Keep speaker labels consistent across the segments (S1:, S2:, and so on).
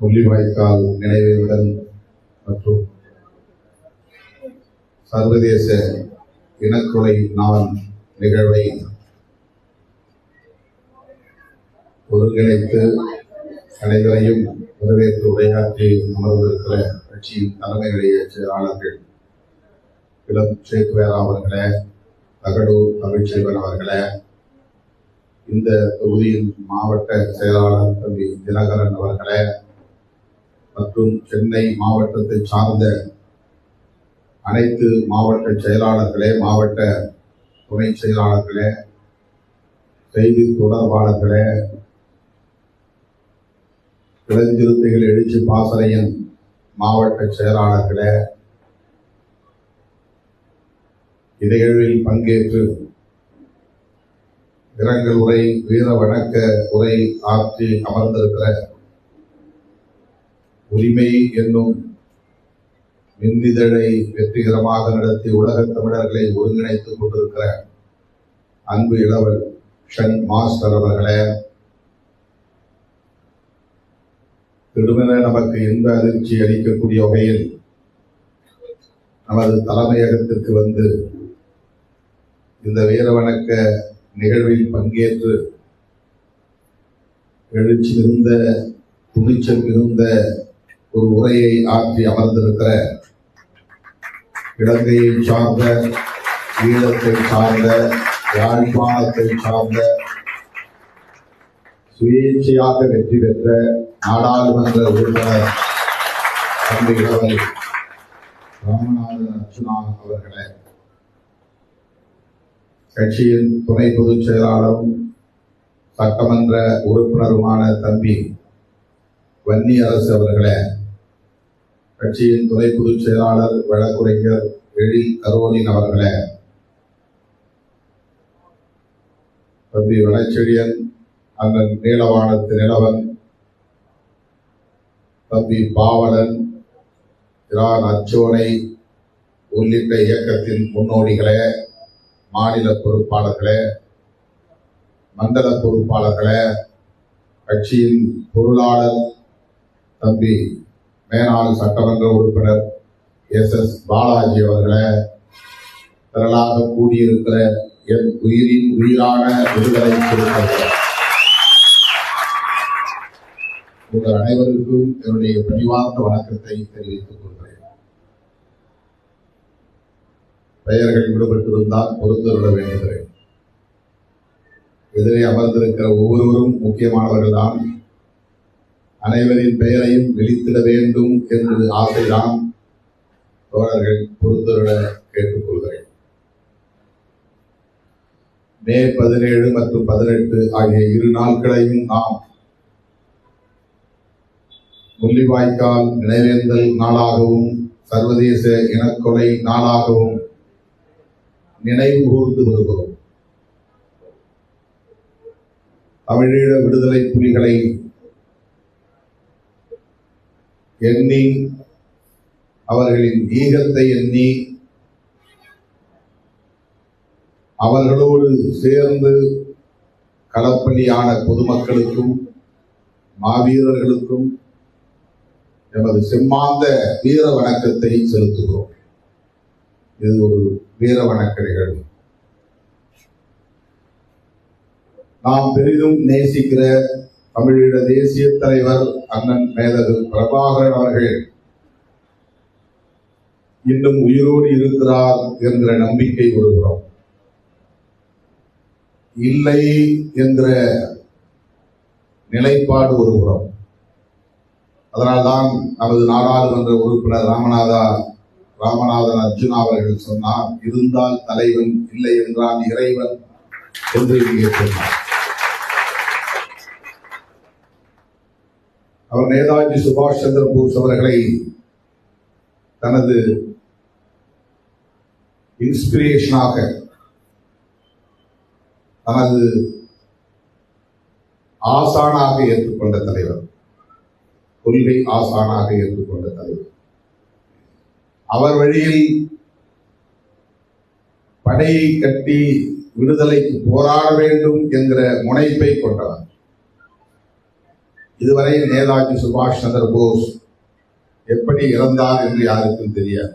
S1: முள்ளிவாய்க்கால் நினைவேந்தல் மற்றும் சர்வதேச இனக்கொலை நாள் நிகழ்வை ஒருங்கிணைத்து அனைவரையும் வரவேற்று உரையாற்றி அமர்ந்திருக்கிற கட்சியின் தலைமை நிலைய செயலாளர்கள் இளம் சேக்குவேரா அவர்களே, தகடூர் தமிழ்ச்செல்வன் அவர்களே, இந்த தொகுதியின் மாவட்ட செயலாளர் தம்பி தினகரன் அவர்களே, மற்றும் சென்னை மாவட்டத்தை சார்ந்த அனைத்து மாவட்ட செயலாளர்களே, மாவட்ட துணை செயலாளர்களே, செய்தி தொடர்பாளர்களே, இளஞ்சிறுத்தைகள் எழுச்சி பாசறையின் மாவட்ட செயலாளர்களே, இந்நிகழ்வில் பங்கேற்று இரங்கல் உரை, வீர வணக்க உரை ஆற்றி அமர்ந்திருக்கிற உரிமை என்னும் மின்னிதழை வெற்றிகரமாக நடத்தி உலகத் தமிழர்களை ஒருங்கிணைத்துக் கொண்டிருக்கிற அன்பு இளவல் ஷன் மாஸ்டர் அவர்களே, திடுமென நமக்கு இன்ப அதிர்ச்சி அளிக்கக்கூடிய வகையில் நமது தலைமையகத்திற்கு வந்து இந்த வீர வணக்க நிகழ்வில் பங்கேற்று எழுச்சி மிகுந்த துணிச்சல் மிகுந்த ஒரு உரையை ஆற்றி அமர்ந்திருக்கிற இலங்கையை சார்ந்த, ஈழத்தை சார்ந்த, யாழ்ப்பாணத்தை சார்ந்த, சுயேட்சையாக வெற்றி பெற்ற நாடாளுமன்ற உறுப்பினர் தம்பி இளவல் ராமநாதன் அர்ச்சுனா அவர்களே, கட்சியின் துணை பொதுச் செயலாளரும் சட்டமன்ற உறுப்பினருமான தம்பி வன்னி அரசு அவர்களே, கட்சியின் துணை பொதுச் செயலாளர் வழக்குரைஞர் எழில் கரோலின் அவர்களே, தம்பி வனச்செழியன், அண்ணன் நீலவானத்து நிலவன், தம்பி பாவலன், இரான் அச்சோனை உள்ளிட்ட இயக்கத்தின் முன்னோடிகளே, மாநில பொறுப்பாளர்களே, மண்டல பொறுப்பாளர்களே, கட்சியின் பொருளாளர் தம்பி மேனாள் சட்டமன்ற உறுப்பினர் SS பாலாஜி அவர்களே, திரளாக கூடியிருக்கிற என் உயிரின் உயிரான விடுதலை சிறுத்தைகளே, உங்கள் அனைவருக்கும் என்னுடைய பணிவார்ந்த வணக்கத்தை தெரிவித்துக் கொள்கிறேன். பெயர்கள் விடுபட்டிருந்தால் பொறுத்துவிட வேண்டுகிறேன். எதிரே அமர்ந்திருக்கிற ஒவ்வொருவரும் முக்கியமானவர்கள் தான். அனைவரின் பெயரையும் விழித்திட வேண்டும் என்று ஆசைதான். தோழர்கள் பொறுத்துவிட கேட்டுக்கொள்கிறேன். மே 17 மற்றும் 18 ஆகிய 2 நாட்களையும் நாம் முள்ளிவாய்க்கால் நினைவேந்தல் நாளாகவும் சர்வதேச இனக்கொலை நாளாகவும் நினைவு கூர்ந்து வருகிறோம். தமிழீழ விடுதலை புலிகளை எண்ணி, அவர்களின் ஈகத்தை எண்ணி, அவர்களோடு சேர்ந்து களப்பலியான பொதுமக்களுக்கும் மாவீரர்களுக்கும் எமது செம்மாந்த வீர வணக்கத்தை செலுத்துகிறோம். இது ஒரு வீர வணக்க நிகழ்வு. நாம் பெரிதும் நேசிக்கிற தமிழீழ தேசிய தலைவர் அண்ணன் மேதகு பிரபாகரன் அவர்கள் இன்னும் உயிரோடு இருக்கிறார் என்கிற நம்பிக்கை ஒருபுறம், இல்லை என்கிற நிலைப்பாடு ஒருபுறம். அதனால்தான் நமது நாடாளுமன்ற உறுப்பினர் ராமநாதன் அர்ச்சுனா அவர்கள் சொன்னார், இருந்தால் தலைவன், இல்லை என்றால் இறைவன் என்று இங்கே சொன்னார். அவர் நேதாஜி சுபாஷ் சந்திர போஸ் அவர்களை தனது இன்ஸ்பிரேஷனாக, தனது ஆசானாக ஏற்றுக்கொண்ட தலைவர், கொள்கை ஆசானாக ஏற்றுக்கொண்ட தலைவர். அவர் வழியில் படையை கட்டி விடுதலைக்கு போராட வேண்டும் என்கிற முனைப்பை கொண்டவர். இதுவரை நேதாஜி சுபாஷ் சந்திர போஸ் எப்படி இறந்தார் என்று யாருக்கும் தெரியாது.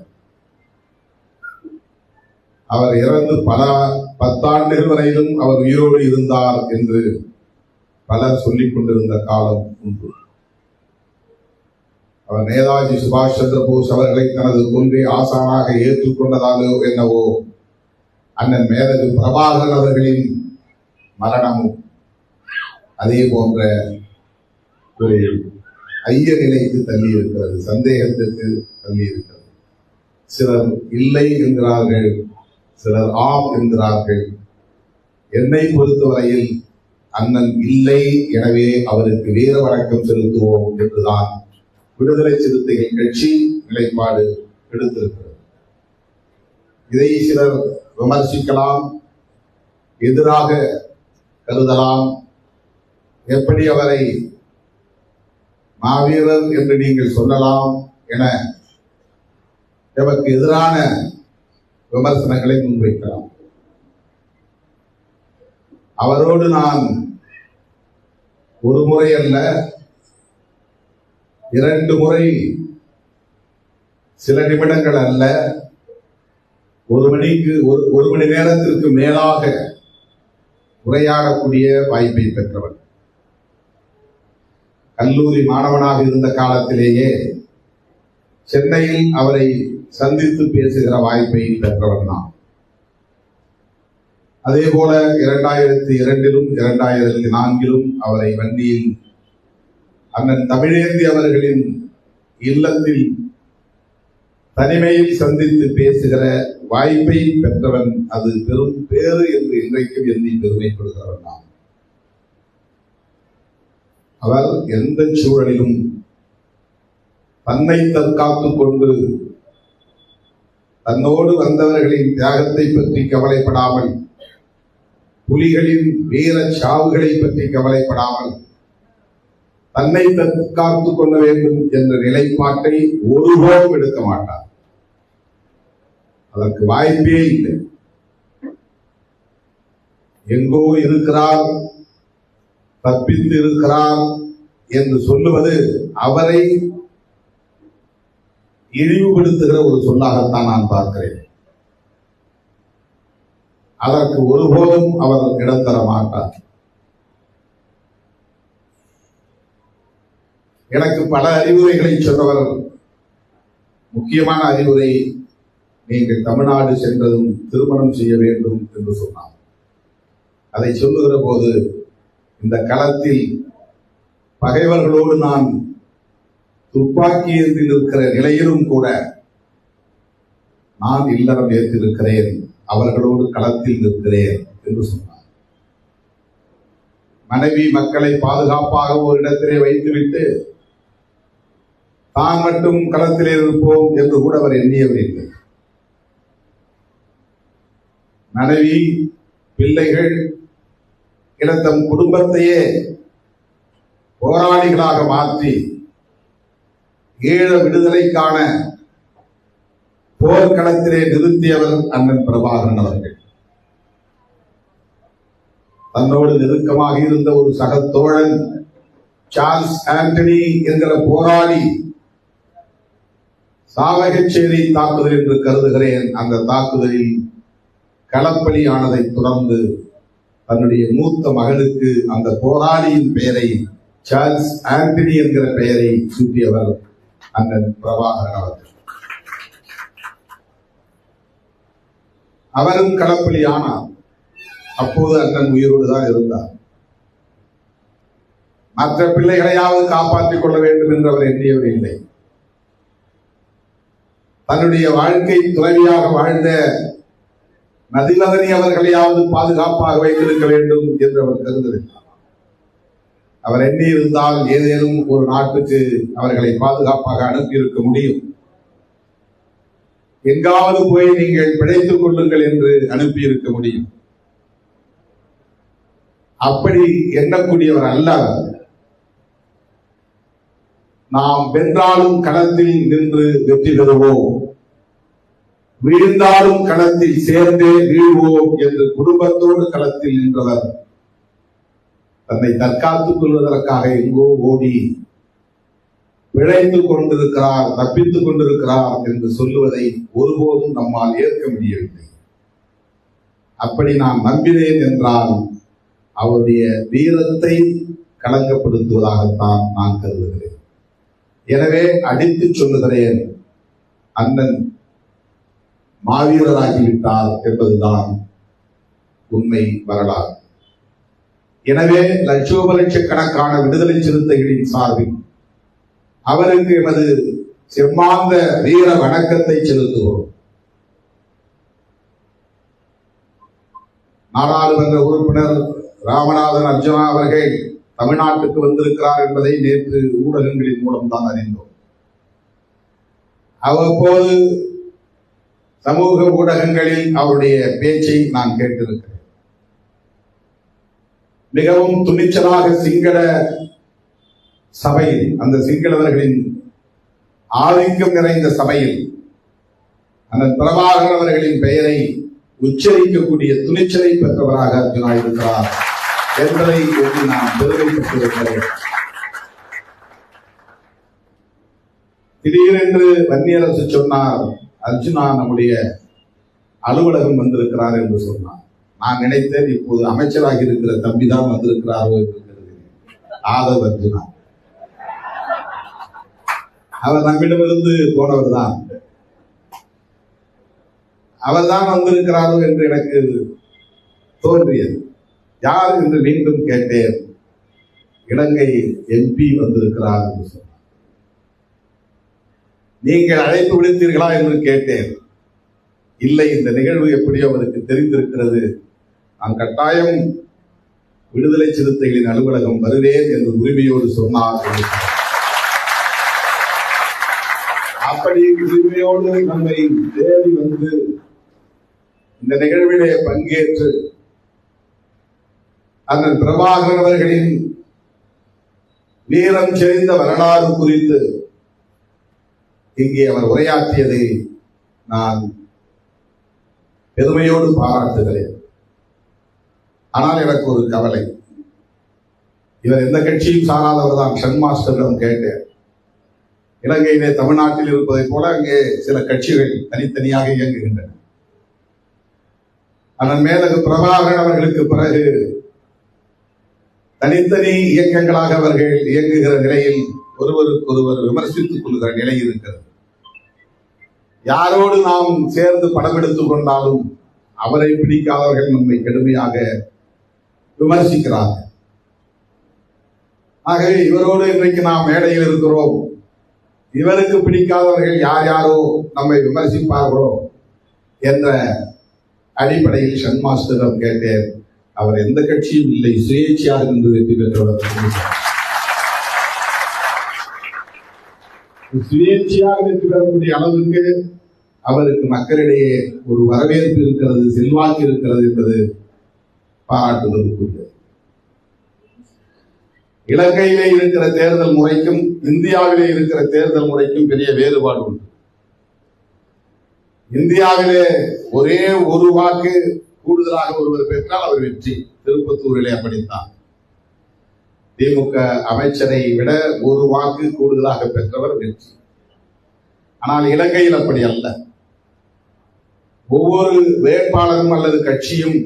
S1: அவர் இறந்து பல 10 ஆண்டுகள் வரையிலும் அவர் உயிரோடு இருந்தார் என்று பலர் சொல்லிக் கொண்டிருந்த காலம் உண்டு. அவர் நேதாஜி சுபாஷ் சந்திர போஸ் அவர்களை தனது கொள்கை ஆசானாக ஏற்றுக்கொண்டதாலோ என்னவோ அண்ணன் மேதகு பிரபாகரன் அவர்களின் மரணமும் அதே போன்ற ஒரு ஐய நிலைக்கு தள்ளி இருக்கிறது, சந்தேகத்திற்கு தள்ளி இருக்கிறது. சிலர் இல்லை என்கிறார்கள், சிலர் ஆம் என்கிறார்கள். என்னை பொறுத்தவரையில் அண்ணன் இல்லை, எனவே அவருக்கு வீர வணக்கம் செலுத்துவோம் என்றுதான் விடுதலை சிறுத்தைகள் கட்சி நிலைப்பாடு எடுத்திருக்கிறது. இதை சிலர் விமர்சிக்கலாம், எதிராக கருதலாம். எப்படி அவரை மாவீரர் என்று நீங்கள் சொல்லலாம் என எமக்கு எதிரான விமர்சனங்களை முன்வைக்கலாம். அவரோடு நான் ஒரு முறை அல்ல 2 முறை, சில நிமிடங்கள் அல்ல, ஒரு மணி நேரத்திற்கு மேலாக உரையாடக்கூடிய வாய்ப்பை பெற்றவர். கல்லூரி மாணவனாக இருந்த காலத்திலேயே சென்னையில் அவரை சந்தித்து பேசுகிற வாய்ப்பை பெற்றவர் நான். அதே போல 2002 2004 அவரை வண்டியில் அண்ணன் தமிழேந்தி அவர்களின் இல்லத்தில் தனிமையில் சந்தித்து பேசுகிற வாய்ப்பை பெற்றவன். அது பெரும் பேறு என்று இன்றைக்கும் எண்ணி பெருமைப்படுகிறவன் நான். அவர் எந்த சூழலிலும் தன்னை தற்காத்துக் கொண்டு தன்னோடு வந்தவர்களின் தியாகத்தை பற்றி கவலைப்படாமல், புலிகளின் வீர சாவுகளை பற்றி கவலைப்படாமல், தன்னை தற்காத்துக் கொள்ள வேண்டும் என்ற நிலைப்பாட்டை ஒருபோதும் எடுக்க மாட்டார். அதற்கு வாய்ப்பே இல்லை. எங்கோ இருக்கிறார், தப்பித்து இருக்கிறார் என்று சொல்லுவது அவரை இழிவுபடுத்துகிற ஒரு சொல்லாகத்தான் நான் பார்க்கிறேன். அதற்கு ஒருபோதும் அவர் இடம் தர மாட்டார். எனக்கு பல அறிவுரைகளை சொன்னவர், முக்கியமான அறிவுரை, நீங்கள் தமிழ்நாடு சென்றதும் திருமணம் செய்ய வேண்டும் என்று சொன்னார். அதை சொல்லுகிற போது இந்த களத்தில் பகைவர்களோடு நான் துப்பாக்கி ஏந்தி நிற்கிற நிலையிலும் கூட நான் இல்லறம் ஏற்றிருக்கிறேன், அவர்களோடு களத்தில் நிற்கிறேன் என்று சொன்னார். மனைவி மக்களை பாதுகாப்பாக ஒரு இடத்திலே வைத்துவிட்டு தான் மட்டும் களத்திலே இருப்போம் என்று கூட அவர் எண்ணியவில்லை. மனைவி பிள்ளைகள் தம் குடும்பத்தையே போராளிகளாக மாற்றி ஈழ விடுதலைக்கான போர்க்களத்திலே நிறுத்தியவர் அண்ணன் பிரபாகரன் அவர்கள். தன்னோடு நெருக்கமாக இருந்த ஒரு சகத்தோழன் சார்ல்ஸ் ஆண்டனி என்கிற போராளி சாவகச்சேரி தாக்குதல் என்று கருதுகிறேன். அந்த தாக்குதலில் களப்பலியானதை தொடர்ந்து தன்னுடைய மூத்த மகனுக்கு அந்த போராளியின் பெயரை, சார்ல்ஸ் ஆண்டனி என்கிற பெயரை சூட்டியவர் அண்ணன் பிரபாகரன் அவர்கள். அவரும் களப்பலி ஆனார். அப்போது அண்ணன் உயிரோடு தான் இருந்தார். மற்ற பிள்ளைகளையாவது காப்பாற்றிக் கொள்ள வேண்டும் என்று அவர் எண்ணியவர் இல்லை. தன்னுடைய வாழ்க்கை துறவியாக வாழ்ந்த நதிவதனி அவர்களையாவது பாதுகாப்பாக வைத்திருக்க வேண்டும் என்று அவர் கருதவில்லை. அவர் எண்ணி இருந்தால் ஏதேனும் ஒரு நாட்டுக்கு அவர்களை பாதுகாப்பாக அனுப்பியிருக்க முடியும். எங்காவது போய் நீங்கள் பிழைத்துக் கொள்ளுங்கள் என்று அனுப்பியிருக்க முடியும். அப்படி எண்ணக்கூடியவர் அல்ல. நாம் வென்றாலும் களத்தில் நின்று வெற்றி பெறுவோம், வீழ்ந்தாலும் களத்தில் சேர்ந்தே வீழ்வோம் என்று குடும்பத்தோடு களத்தில் நின்றவர். தன்னை தற்காத்துக் கொள்வதற்காக எங்கோ ஓடி பிழைத்துக் கொண்டிருக்கிறார், தப்பித்துக் கொண்டிருக்கிறார் என்று சொல்லுவதை ஒருபோதும் நம்மால் ஏற்க முடியவில்லை. அப்படி நான் நம்பினேன் என்றால் அவருடைய வீரத்தை களங்கப்படுத்துவதாகத்தான் நான் கருதுகிறேன். எனவே அடித்து சொல்லுகிறேன், அண்ணன் மாவீரராகிவிட்டார் என்பதுதான் உண்மை வரலாறு. எனவே லட்சோப லட்சக்கணக்கான விடுதலை சிறுத்தைகளின் சார்பில் அவருக்கு எமது செம்மாந்த வீர வணக்கத்தை செலுத்துகிறோம். நாடாளுமன்ற உறுப்பினர் ராமநாதன் அர்ஜுனா அவர்கள் தமிழ்நாட்டுக்கு வந்திருக்கிறார் என்பதை நேற்று ஊடகங்களின் மூலம் தான் அறிந்தோம். அவ்வப்போது சமூக ஊடகங்களில் அவருடைய பேச்சை நான் கேட்டிருக்கிறேன். மிகவும் துணிச்சலாக சிங்கள சபையில், அந்த சிங்களவர்களின் ஆதிக்கம் நிறைந்த சபையில் அந்த பிரபாகர் அவர்களின் பெயரை உச்சரிக்கக்கூடிய துணிச்சலை பெற்றவராக அர்ஜுனா இருக்கிறார் என்பதை எண்ணி நான் பெருமைப்பட்டிருக்கிறேன். திடீரென்று வன்னியரசு சொன்னார், அர்ஜுனா நம்முடைய அலுவலகம் வந்திருக்கிறார் என்று சொன்னார். நான் நினைத்தேன் இப்போது அமைச்சராக இருக்கிற தம்பிதான் வந்திருக்கிறாரோ என்று கருதுகிறேன். ஆதவ் அர்ஜுனா அவர் நம்மிடமிருந்து போனவர் தான். அவர்தான் வந்திருக்கிறாரோ என்று எனக்கு தோன்றியது. யார் என்று மீண்டும் கேட்டேன். இலங்கை எம்பி வந்திருக்கிறார் என்று சொன்னார். நீங்கள் அழைப்பு விடுத்தீர்களா என்று கேட்டேன். இல்லை, இந்த நிகழ்வு எப்படியோ அவருக்கு தெரிந்திருக்கிறது, நான் கட்டாயம் விடுதலை சிறுத்தைகளின் அலுவலகம் வருவேன் என்று உரிமையோடு சொன்னார். அப்படி உரிமையோடு நம்மை தேடி வந்து இந்த நிகழ்விலே பங்கேற்று அந்த பிரபாகர் அவர்களின் வீரம் செறிந்த வரலாறு குறித்து இங்கே அவர் உரையாற்றியதை நான் பெருமையோடு பாராட்டுகிறேன். ஆனால் எனக்கு ஒரு கவலை. இவர் எந்த கட்சியும் சாராதவர் தான். ஷன் மாஸ்டரிடம் கேட்டேன். இலங்கையிலே தமிழ்நாட்டில் இருப்பதை போல அங்கே சில கட்சிகள் தனித்தனியாக இயங்குகின்றன. அதன் மேலகு பிரபாகரன் அவர்களுக்கு பிறகு தனித்தனி இயக்கங்களாக அவர்கள் இயங்குகிற நிலையில் ஒருவருக்கொருவர் விமர்சித்துக் கொள்கிற நிலை இருக்கிறது. யாரோடு நாம் சேர்ந்து படம் எடுத்துக் கொண்டாலும் அவரை பிடிக்காதவர்கள் நம்மை கடுமையாக விமர்சிக்கிறார்கள். ஆகவே இவரோடு இன்றைக்கு நாம் மேடையில் இருக்கிறோம். இவருக்கு பிடிக்காதவர்கள் யார் யாரோ நம்மை விமர்சிப்பார்களோ என்ற அடிப்படையில் ஷன் மாஸ்டரிடம் கேட்டேன். அவர் எந்த கட்சியும் இல்லை, சுயேட்சையாக இருந்து வெற்றி பெற்றவர். சுயேட்சையாக வெற்றி பெறக்கூடிய அளவுக்கு அவருக்கு மக்களிடையே ஒரு வரவேற்பு இருக்கிறது, செல்வாக்கு இருக்கிறது என்பது பாராட்டுதலுக்குரியது. இலங்கையிலே இருக்கிற தேர்தல் முறைக்கும் இந்தியாவிலே இருக்கிற தேர்தல் முறைக்கும் பெரிய வேறுபாடு உண்டு. இந்தியாவிலே ஒரே ஒரு வாக்கு கூடுதலாக ஒருவர் பெற்றால் அவர் வெற்றி. திருப்பத்தூரிலே அப்படித்தான். திமுக அமைச்சரை விட ஒரு வாக்கு கூடுதலாக பெற்றவர் வெற்றி. ஆனால் இலங்கையில் அப்படி அல்ல. ஒவ்வொரு வேட்பாளரும் அல்லது கட்சியும்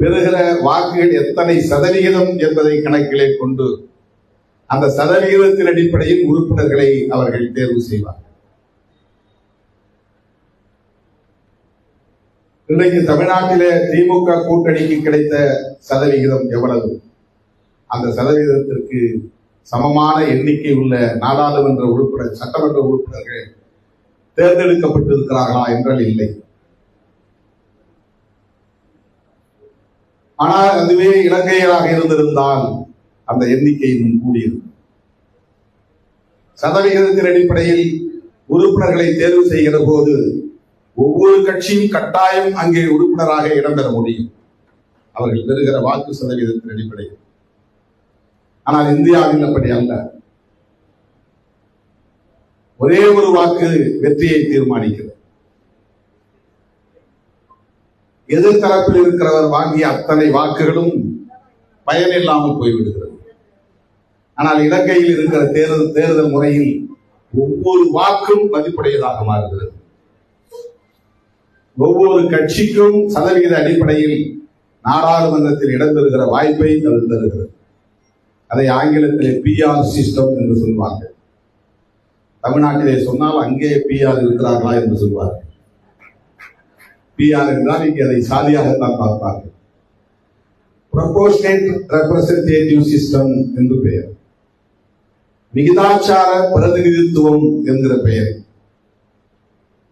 S1: பெறுகிற வாக்குகள் எத்தனை சதவிகிதம் என்பதை கணக்கிலே கொண்டு அந்த சதவிகிதத்தின் அடிப்படையில் உறுப்பினர்களை அவர்கள் தேர்வு செய்வார். இன்றைக்கு தமிழ்நாட்டிலே திமுக கூட்டணிக்கு கிடைத்த சதவிகிதம் எவ்வளவு? அந்த சதவிகிதத்திற்கு சமமான எண்ணிக்கை உள்ள நாடாளுமன்ற உறுப்பினர், சட்டமன்ற உறுப்பினர்கள் தேர்ந்தெடுக்கப்பட்டிருக்கிறார்களா என்றால் இல்லை. ஆனால் அதுவே இலங்கையராக இருந்திருந்தால் அந்த எண்ணிக்கை இன்னும் கூடியிருக்கும். சதவிகிதத்தின் அடிப்படையில் உறுப்பினர்களை தேர்வு செய்கிற போது ஒவ்வொரு கட்சியும் கட்டாயம் அங்கே உறுப்பினராக இடம்பெற முடியும், அவர்கள் பெறுகிற வாக்கு சதவீதத்தின் அடிப்படையில். ஆனால் இந்தியாவில் அப்படி அல்ல. ஒரே ஒரு வாக்கு வெற்றியை தீர்மானிக்கிறது. எதிர்த்தரப்பில் இருக்கிறவர் வாங்கிய அத்தனை வாக்குகளும் பயன் இல்லாமல் போய்விடுகிறது. ஆனால் இலங்கையில் இருக்கிற தேர்தல் முறையில் ஒவ்வொரு வாக்கும் மதிப்புடையதாக மாறுகிறது. ஒவ்வொரு கட்சிக்கும் சதவீத அடிப்படையில் நாடாளுமன்றத்தில் இடம்பெறுகிற வாய்ப்பை அது தருகிறது. அதை ஆங்கிலத்தில் PR சிஸ்டம் என்று சொல்வார்கள். தமிழ்நாட்டிலே சொன்னால் அங்கே PR இருக்கிறார்களா என்று சொல்வார்கள். PR என்றால் இங்கே அதை சாதியாகத்தான் பார்ப்பார்கள். ப்ரொபோர்ஷனேட் ரெப்ரசன்டேட்டிவ் சிஸ்டம் என்று பெயர், விகிதாச்சார பிரதிநிதித்துவம் என்கிற பெயர்.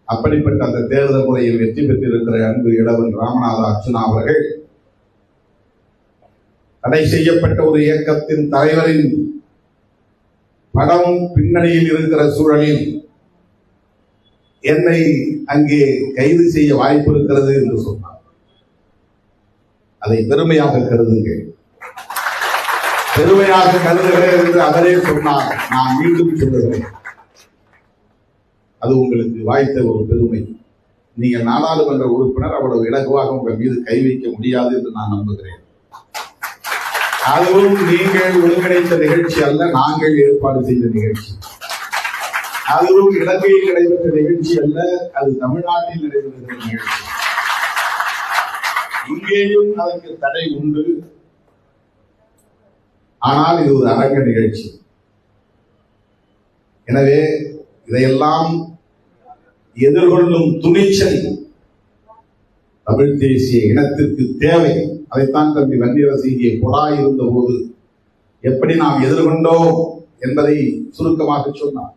S1: அப்படிப்பட்ட அந்த தேர்தல் முறையில் வெற்றி பெற்றிருக்கிற அன்பு இளவன் ராமநாத அர்ச்சுனா அவர்கள் தடை செய்யப்பட்ட ஒரு இயக்கத்தின் தலைவரின் படம் பின்னணியில் இருக்கிற சூழலில் என்னை அங்கே கைது செய்ய வாய்ப்பு இருக்கிறது என்று சொன்னார். அதை பெருமையாக கருதுங்கள், பெருமையாக கருதுகிறேன் என்று அவரே சொன்னார். நான் மீண்டும் சொல்லுகிறேன், அது உங்களுக்கு வாய்த்த ஒரு பெருமை. நீங்கள் நாடாளுமன்ற உறுப்பினர், அவ்வளவு இலகுவாக உங்கள் மீது கை வைக்க முடியாது என்று நான் நம்புகிறேன். அதுவும் நீங்கள் ஒருங்கிணைத்த நிகழ்ச்சி அல்ல, நாங்கள் ஏற்பாடு செய்த நிகழ்ச்சி. அதுவும் இலங்கையில் நடைபெற்ற நிகழ்ச்சி அல்ல, அது தமிழ்நாட்டில் நடைபெற்ற நிகழ்ச்சி. இங்கேயும் அதற்கு தடை உண்டு. ஆனால் இது ஒரு அரங்க நிகழ்ச்சி. எனவே இதையெல்லாம் எதிர்கொள்ளும் துணிச்சல் தமிழ் தேசிய இனத்திற்கு தேவை. அதைத்தான் தம்பி வன்னியரசு இங்கே கொடாய் இருந்த போது எப்படி நாம் எதிர்கொண்டோம் என்பதை சுருக்கமாக சொன்னார்.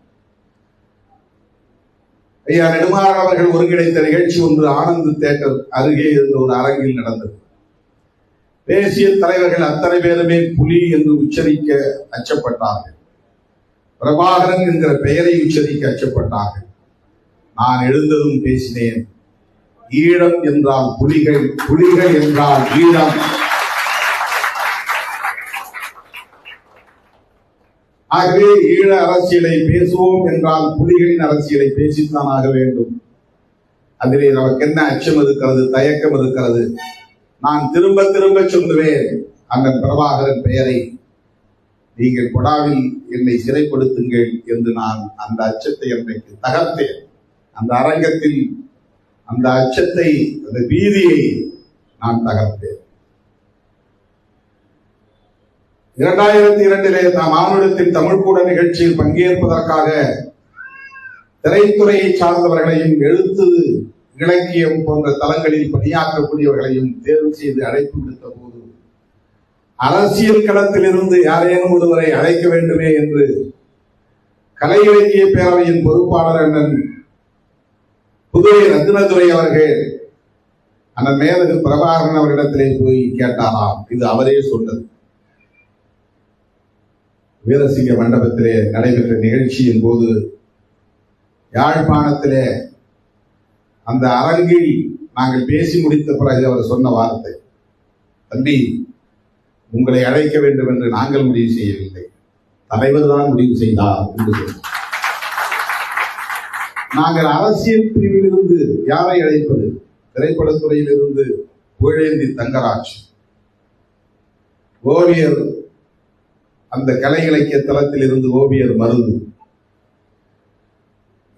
S1: ஐயா நெடுமாறன் அவர்கள் ஒருங்கிணைத்த நிகழ்ச்சி ஒன்று ஆனந்த் தியேட்டர் அருகே இருந்த ஒரு அரங்கில் நடந்தது. தேசிய தலைவர்கள் அத்தனை பேருமே புலி என்று உச்சரிக்க அச்சப்பட்டார்கள். பிரபாகரன் என்கிற பெயரை உச்சரிக்க அச்சப்பட்டார்கள். நான் எழுந்ததும் பேசினேன். ஈழம் என்றால் புலிகள், புலிகள் என்றால் ஈழம். ஆகவே ஈழ அரசியலை பேசுவோம் என்றால் புலிகளின் அரசியலை பேசித்தான் ஆக வேண்டும். அதிலே நமக்கு என்ன அச்சம் இருக்கிறது, தயக்கம் இருக்கிறது? நான் திரும்ப திரும்ப சொல்லுவேன், அண்ணன் பிரபாகரன் பெயரை நீங்கள் கொடாவில் என்னை சிறைப்படுத்துங்கள் என்று நான் அந்த அச்சத்தை அன்றைக்கு தகர்த்தேன். அந்த அரங்கத்தில் அந்த அச்சத்தை, அந்த பீதியை நான் தகர்த்தேன். 2002 நாம் மானுடத்தின் தமிழ் கூட நிகழ்ச்சியில் பங்கேற்பதற்காக திரைத்துறையை சார்ந்தவர்களையும், எழுத்து, இலக்கியம் போன்ற தளங்களில் பணியாற்றக்கூடியவர்களையும் தேர்வு செய்து அழைப்பு விடுத்த போது அரசியல் களத்தில் இருந்து யாரேனும் ஒருவரை அழைக்க வேண்டுமே என்று கலை இலக்கிய பேரவையின் பொறுப்பாளர் அண்ணன் புதுவை ரத்தினதுரை அவர்கள் அண்ணன் மேலகு பிரபாகரன் அவரிடத்திலே போய் கேட்டாராம். இது அவரே சொன்னது. வீரசிங்க மண்டபத்திலே நடைபெற்ற நிகழ்ச்சியின் போது யாழ்ப்பாணத்திலே அந்த அரங்கில் நாங்கள் பேசி முடித்த பிறகு அவர் சொன்ன வார்த்தை, தம்பி, உங்களை அழைக்க வேண்டும் என்று நாங்கள் முடிவு செய்யவில்லை, தலைவர் தான் முடிவு செய்தார் என்று சொன்னார். நாங்கள் அரசியல் பிரிவில் இருந்து யாரை அழைப்பது? திரைப்படத்துறையில் இருந்து புகழேந்தி தங்கராஜ், ஓவியர், அந்த கலை இலக்கிய தளத்தில் இருந்து ஓவியர் மருது,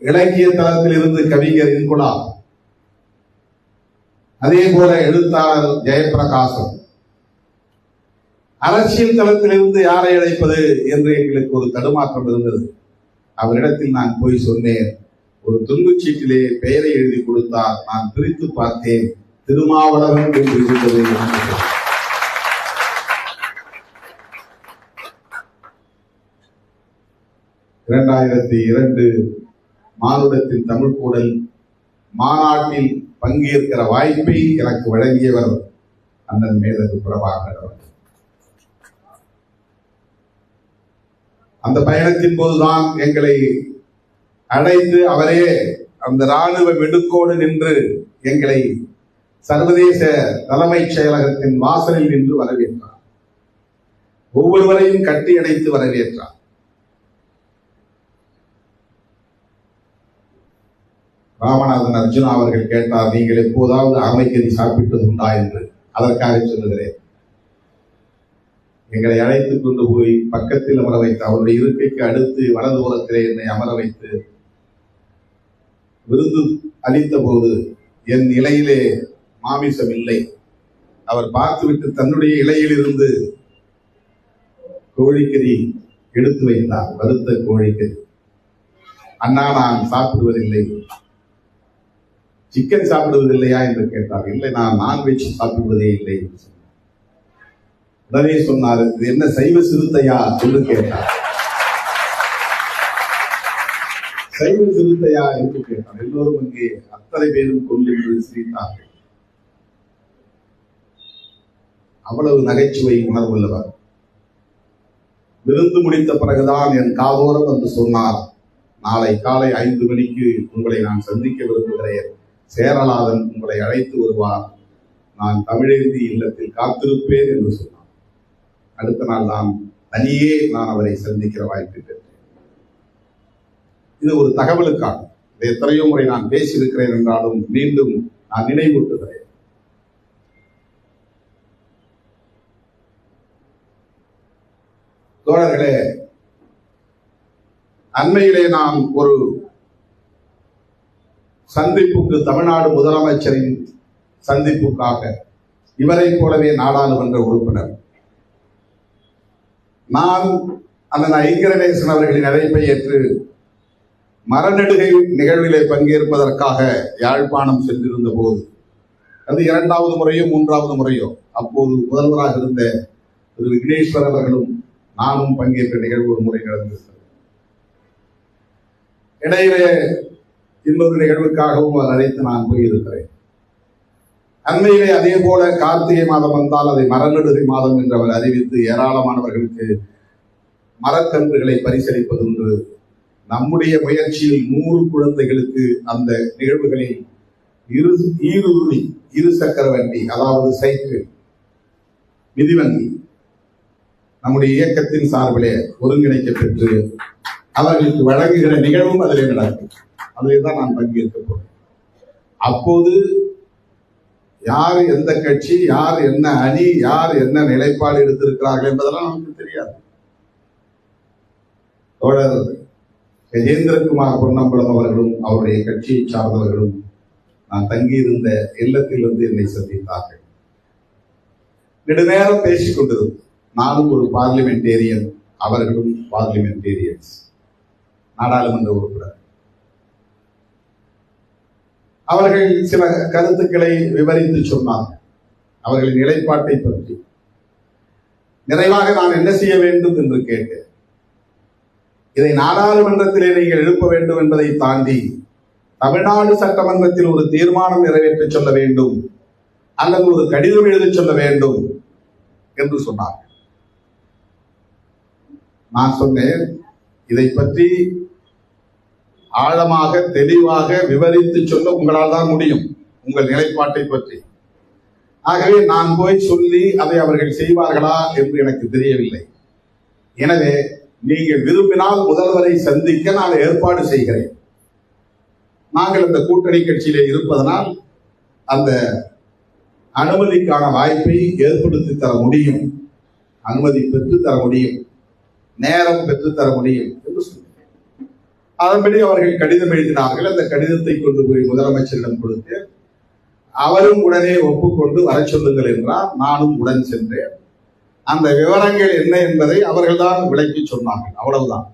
S1: இலக்கிய தளத்தில் இருந்து கவிஞர் இன்குலா, அதே போல எழுத்தாளர் ஜெயபிரகாசம். அரசியல் தளத்திலிருந்து யாரை அழைப்பது என்று எங்களுக்கு ஒரு தடுமாற்றம் இருந்தது. அவரிடத்தில் நான் போய் சொன்னேன், ஒரு துன்புச்சீட்டிலே பெயரை எழுதி கொடுத்தார். நான் பிரித்து பார்த்தேன், திருமாவளவன் என்று இருந்தது. 2002 மானுடத்தின் தமிழ் கூடல் மாநாட்டில் பங்கேற்கிற வாய்ப்பை எனக்கு வழங்கியவர் அண்ணன் மேலகு பிரபாகரன் அவர்கள். அந்த பயணத்தின் போதுதான் எங்களை அழைத்து அவரே அந்த ராணுவ வெடுக்கோடு நின்று எங்களை சர்வதேச தலைமைச் செயலகத்தின் வாசலில் நின்று வரவேற்றார். ஒவ்வொருவரையும் கட்டி அணைத்து வரவேற்றார். ராமநாதன் அர்ஜுனா அவர்கள் கேட்டார், நீங்கள் எப்போதாவது ஆமைக்கறி சாப்பிட்டது உண்டா என்று. அதற்காக சொல்லுகிறேன், எங்களை அழைத்துக் கொண்டு போய் பக்கத்தில் அமர வைத்து, அவருடைய இருக்கைக்கு அடுத்து வலதுபுறத்திலே என்னை அமர வைத்து விருந்து அளித்த போது என் இலையிலே மாமிசம் இல்லை. அவர் பார்த்துவிட்டு தன்னுடைய இலையில் இருந்து கோழிக்கறி எடுத்து வைத்தார், வறுத்த கோழிக்கறி. அண்ணா, நான் சாப்பிடுவதில்லை. சிக்கன் சாப்பிடுவதில்லையா என்று கேட்டார். இல்லை, நான் நான்வெஜ் சாப்பிடுவதே இல்லை. உடனே சொன்னார், இது என்ன சைவ சிறுத்தையா என்று கேட்டார். சைவ சிறுத்தையா என்று கேட்டார். எல்லோரும் அங்கே அத்தனை பேரும் கொண்டு சிரித்தார்கள். அவ்வளவு நகைச்சுவை உணர்வுள்ளவர். விருந்து முடித்த பிறகுதான் என் காதோரம் வந்து சொன்னார், நாளை காலை 5 மணிக்கு உங்களை நான் சந்திக்க விரும்புகிறேன். சேரலாதன் உங்களை அழைத்து வருவார். நான் தமிழேந்தி இல்லத்தில் காத்திருப்பேன் என்று சொன்னார். அடுத்த நாள் தான் தனியே நான் அவரை சந்திக்கிற வாய்ப்பு பெற்றேன். இது ஒரு தகவலுக்காக. இதை எத்தனையோ முறை நான் பேசியிருக்கிறேன் என்றாலும் மீண்டும் நான் நினைவூட்டுகிறேன். தோழர்களே, அண்மையிலே நான் ஒரு சந்திப்புக்கு, தமிழ்நாடு முதலமைச்சரின் சந்திப்புக்காக, இவரை போலவே நாடாளுமன்ற உறுப்பினர் நான் அண்ணன் ஐங்கரநேசன் அவர்களின் அழைப்பை ஏற்று மரநெடுகை நிகழ்விலே பங்கேற்பதற்காக யாழ்ப்பாணம் சென்றிருந்த போது, அது 2வது முறையோ 3வது முறையோ, அப்போது முதல்வராக இருந்த திரு விக்னேஸ்வர் அவர்களும் நானும் பங்கேற்ற நிகழ்வு ஒரு முறை நடந்திருக்கிறது. இடையிலே இன்னொரு நிகழ்வுக்காகவும் அவர் அழைத்து நான் போயிருக்கிறேன். அண்மையிலே அதே போல கார்த்திகை மாதம் வந்தால் அதை மரநெடுகை மாதம் என்று அவர் அறிவித்து ஏராளமானவர்களுக்கு மரக்கன்றுகளை பரிசளிப்பது உண்டு. நம்முடைய முயற்சியில் 100 குழந்தைகளுக்கு அந்த நிகழ்வுகளில் இரு சக்கர வண்டி, அதாவது சைக்கிள், மிதிவண்டி நம்முடைய இயக்கத்தின் சார்பிலே ஒருங்கிணைக்க பெற்று அவர்களுக்கு வழங்குகிற நிகழ்வும் அதிலே நடக்கும். அதிலே தான் நான் பங்கேற்க போறேன். அப்போது யார் எந்த கட்சி, யார் என்ன அணி, யார் என்ன நிலைப்பாடு எடுத்திருக்கிறார்கள் என்பதெல்லாம் நமக்கு தெரியாது. தோழர் கஜேந்திரகுமார் பொன்னம்பலம் அவர்களும் அவருடைய கட்சியை சார்ந்தவர்களும் நான் தங்கியிருந்த இல்லத்தில் வந்து என்னை சந்தித்தார்கள். நெடுநேரம் பேசிக் கொண்டிருந்தோம். நானும் ஒரு பார்லிமெண்டேரியன், அவர்களும் பார்லிமெண்டேரியன்ஸ், நாடாளுமன்ற உறுப்பினர். அவர்கள் சில கருத்துக்களை விவரித்து சொன்னார்கள், அவர்களின் நிலைப்பாட்டை பற்றி. நிறைவாக நான் என்ன செய்ய வேண்டும் என்று கேட்டேன். இதை நாடாளுமன்றத்திலே நீங்கள் எழுப்ப வேண்டும் என்பதை தாண்டி தமிழ்நாடு சட்டமன்றத்தில் ஒரு தீர்மானம் நிறைவேற்ற சொல்ல வேண்டும் அல்லது ஒரு கடிதம் எழுத சொல்ல வேண்டும் என்று சொன்னார்கள். நான் சொன்னேன், இதை பற்றி ஆழமாக தெளிவாக விவரித்து சொல்ல உங்களால் தான் முடியும், உங்கள் நிலைப்பாட்டை பற்றி. ஆகவே நான் போய் சொல்லி அதை அவர்கள் செய்வார்களா என்று எனக்கு தெரியவில்லை. எனவே நீங்கள் விரும்பினால் முதல்வரை சந்திக்க நான் ஏற்பாடு செய்கிறேன். நாங்கள் அந்த கூட்டணி கட்சியிலே இருப்பதனால் அந்த அனுமதிக்கான வாய்ப்பை ஏற்படுத்தி தர முடியும், அனுமதி பெற்று தர முடியும், நேரம் பெற்று தர முடியும் என்று சொன்னார். அதன்படி அவர்கள் கடிதம் எழுதினார்கள். அந்த கடிதத்தை கொண்டு போய் முதலமைச்சரிடம் கொடுத்து அவரும் உடனே ஒப்புக்கொண்டு வர சொல்லுங்கள் என்றார். நானும் உடன் சென்றேன். அந்த விவரங்கள் என்ன என்பதை அவர்கள் தான் விளக்கி சொன்னார்கள். அவ்வளவுதான்.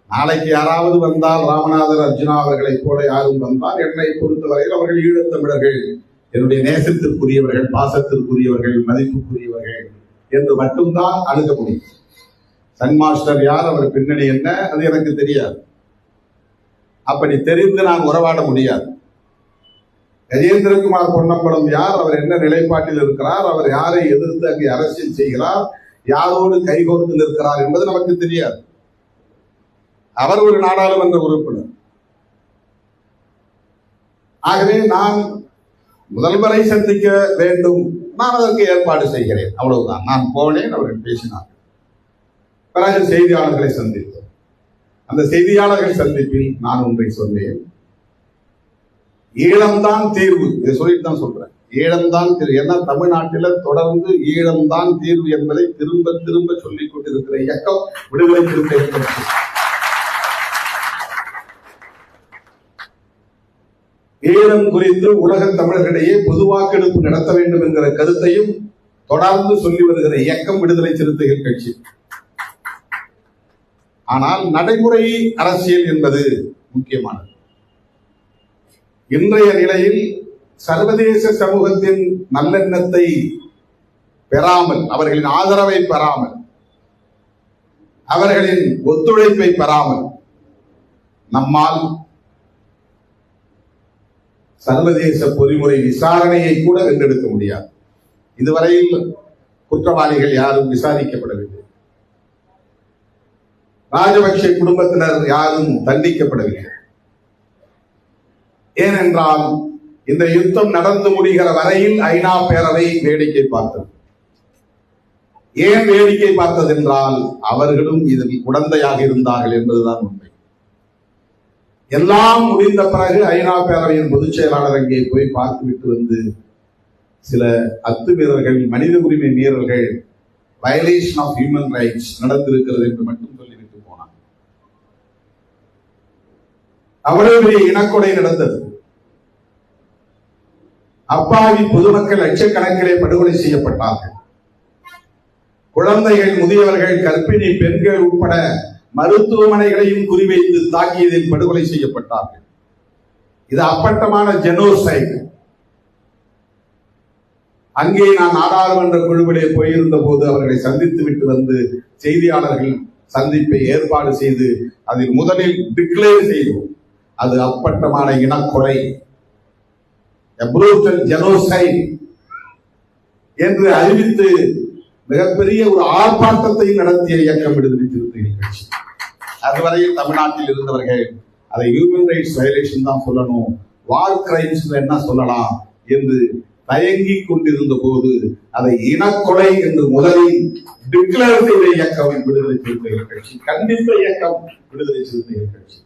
S1: நாளைக்கு யாராவது வந்தால், ராமநாதன் அர்ஜுனா அவர்களைப் போல யாரும் வந்தால், என்னை பொறுத்தவரையில் அவர்கள் ஈழத்தமிழர்கள், என்னுடைய நேசத்திற்குரியவர்கள், பாசத்திற்குரியவர்கள், மதிப்புக்குரியவர்கள் என்று மட்டும்தான் அணுக முடியும். சன் மாஸ்டர் யார், அவர் பின்னணி என்ன, அது எனக்கு தெரியாது. அப்படி தெரிந்து நான் உறவாட முடியாது. கஜேந்திரகுமார் பொன்னம்பலம் யார், அவர் என்ன நிலைப்பாட்டில் இருக்கிறார், அவர் யாரை எதிர்த்து அங்கே அரசியல் செய்கிறார், யாரோடு கைகோர்த்து நிற்கிறார் என்பது நமக்கு தெரியாது. அவர் ஒரு நாடாளுமன்ற உறுப்பினர். ஆகவே நான் முதல்வரை சந்திக்க வேண்டும், நான் அதற்கு ஏற்பாடு செய்கிறேன், அவ்வளவுதான். நான் போனேன், அவர்கள் பேசினார். பிறகு செய்தியாளர்களை சந்தித்தோம். அந்த செய்தியாளர்கள் சந்திப்பில் நான் ஒன்றை சொன்னேன், ஈழம்தான் தீர்வு. இதை சொல்லிட்டு தான் சொல்றேன். ஈழம்தான் தீர்வு. ஏன்னா தமிழ்நாட்டில தொடர்ந்து ஈழம்தான் தீர்வு என்பதை திரும்ப திரும்ப சொல்லிக் கொண்டிருக்கிற இயக்கம் விடுதலை சிறுத்தைகள் கட்சி. ஈழம் குறித்து உலக தமிழர்களிடையே பொது வாக்கெடுப்பு நடத்த வேண்டும் என்கிற கருத்தையும் தொடர்ந்து சொல்லி வருகிற இயக்கம் விடுதலை சிறுத்தைகள் கட்சி. ஆனால் நடைமுறை அரசியல் என்பது முக்கியமானது. இன்றைய நிலையில் சர்வதேச சமூகத்தின் நல்லெண்ணத்தை பெறாமல், அவர்களின் ஆதரவை பெறாமல், அவர்களின் ஒத்துழைப்பை பெறாமல் நம்மால் சர்வதேச பொறிமுறை விசாரணையை கூட வென்றெடுக்க முடியாது. இதுவரையில் குற்றவாளிகள் யாரும் விசாரிக்கப்படவில்லை. ராஜபக்சே குடும்பத்தினர் யாரும் தண்டிக்கப்படவில்லை. ஏனென்றால் இந்த யுத்தம் நடந்து முடிகிற வரையில் ஐநா பேரவை வேடிக்கை பார்த்தது. ஏன் வேடிக்கை பார்த்தது என்றால் அவர்களும் இதில் உடந்தையாக இருந்தார்கள் என்பதுதான் உண்மை. எல்லாம் முடிந்த பிறகு ஐநா பேரவையின் பொதுச் செயலாளர் அங்கே போய் பார்த்துவிட்டு வந்து சில அத்துமீறல்கள், மனித உரிமை மீறல்கள், வயலேஷன் ஆஃப் ஹியூமன் ரைட்ஸ் நடந்திருக்கிறது என்று மட்டும் சொல்லிவிட்டு போனார். அவ்வளவு பெரிய இனக்கொலை நடந்தது. அப்பாவி பொதுமக்கள் லட்சக்கணக்கிலே படுகொலை செய்யப்பட்டார்கள். குழந்தைகள், முதியவர்கள், கர்ப்பிணி பெண்கள் உட்பட மருத்துவமனைகளையும் குறிவைத்து தாக்கியதில் படுகொலை செய்யப்பட்டார்கள். இது அப்பட்டமான ஜெனோசைட். அங்கே நான் நாடாளுமன்ற குழுவிலே போயிருந்த போது அவர்களை சந்தித்து விட்டு வந்து செய்தியாளர்கள் சந்திப்பை ஏற்பாடு செய்து அதில் முதலில் டிக்ளேர் செய்தோம், அது அப்பட்டமான இனக்கொலை, ஜெனோசைட் என்று அறிவித்து மிகப்பெரிய ஒரு ஆர்ப்பாட்டத்தை நடத்திய இயக்கம் விடுதலை சிறுத்தைகள் கட்சி. அதுவரையில் தமிழ்நாட்டில் இருந்தவர்கள் அதை ஹியூமன் ரைட்ஸ் வயலேஷன் தான் சொல்லணும், வார் கிரைம்ஸ் என்ன சொல்லலாம் என்று தயங்கி கொண்டிருந்த போது அதை இனக்கொலை என்று முதலில் டிக்ளேர் செய்த இயக்கம் விடுதலை சிறுத்தைகள் கட்சி, கண்டித்த இயக்கம் விடுதலை சிறுத்தைகள் கட்சி.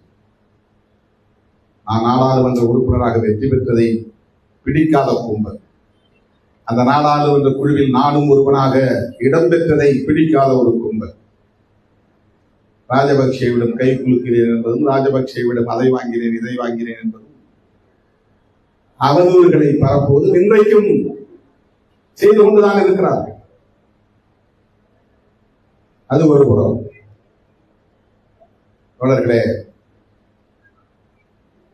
S1: நான் நாடாளுமன்ற உறுப்பினராக வெற்றி பெற்றதை பிடிக்காத கும்பல், அந்த நாடாளுமன்ற குழுவில் நானும் ஒருவனாக இடம்பெற்றதை பிடிக்காத ஒரு கும்பல், ராஜபக்சேவிடம் கை குலுக்கிறேன் என்பதும், ராஜபக்சேவிடம் அதை வாங்கினேன் இதை வாங்கினேன் என்பதும், அவதூறுகளை பரப்புவதும் இன்றைக்கும் செய்து கொண்டுதான் இருக்கிறார்கள். அது ஒரு புறம். தோழர்களே,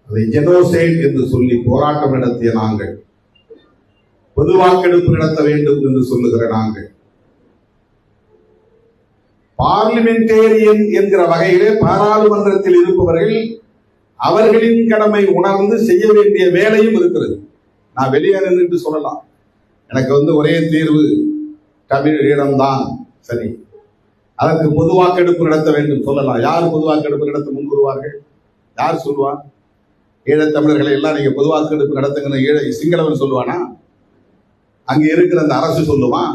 S1: அதை ஜெனோசைட் என்று சொல்லி போராட்டம் நடத்திய நாங்கள், பொது வாக்கெடுப்பு நடத்த வேண்டும் என்று சொல்லுகிற நாங்கள், பார்லிமெண்டேரியன் என்கிற வகையிலே பாராளுமன்றத்தில் இருப்பவர்கள் அவர்களின் கடமை உணர்ந்து செய்ய வேண்டிய வேலையும் இருக்கிறது. நான் வெளியே நின்று சொல்லலாம், எனக்கு ஒரே தீர்வு தமிழ் ஈழம்தான், சரி, அதற்கு பொது வாக்கெடுப்பு நடத்த வேண்டும் சொல்லலாம். யார் பொது வாக்கெடுப்பு நடத்த முன்வருவார்கள்? யார் சொல்லுவார்? ஈழத்தமிழர்களை எல்லாம் நீங்க பொது வாக்கெடுப்பு நடத்துங்கன்னு சிங்களவன் சொல்லுவானா? அங்க இருக்கிற அந்த அரசு சொல்லுவான்?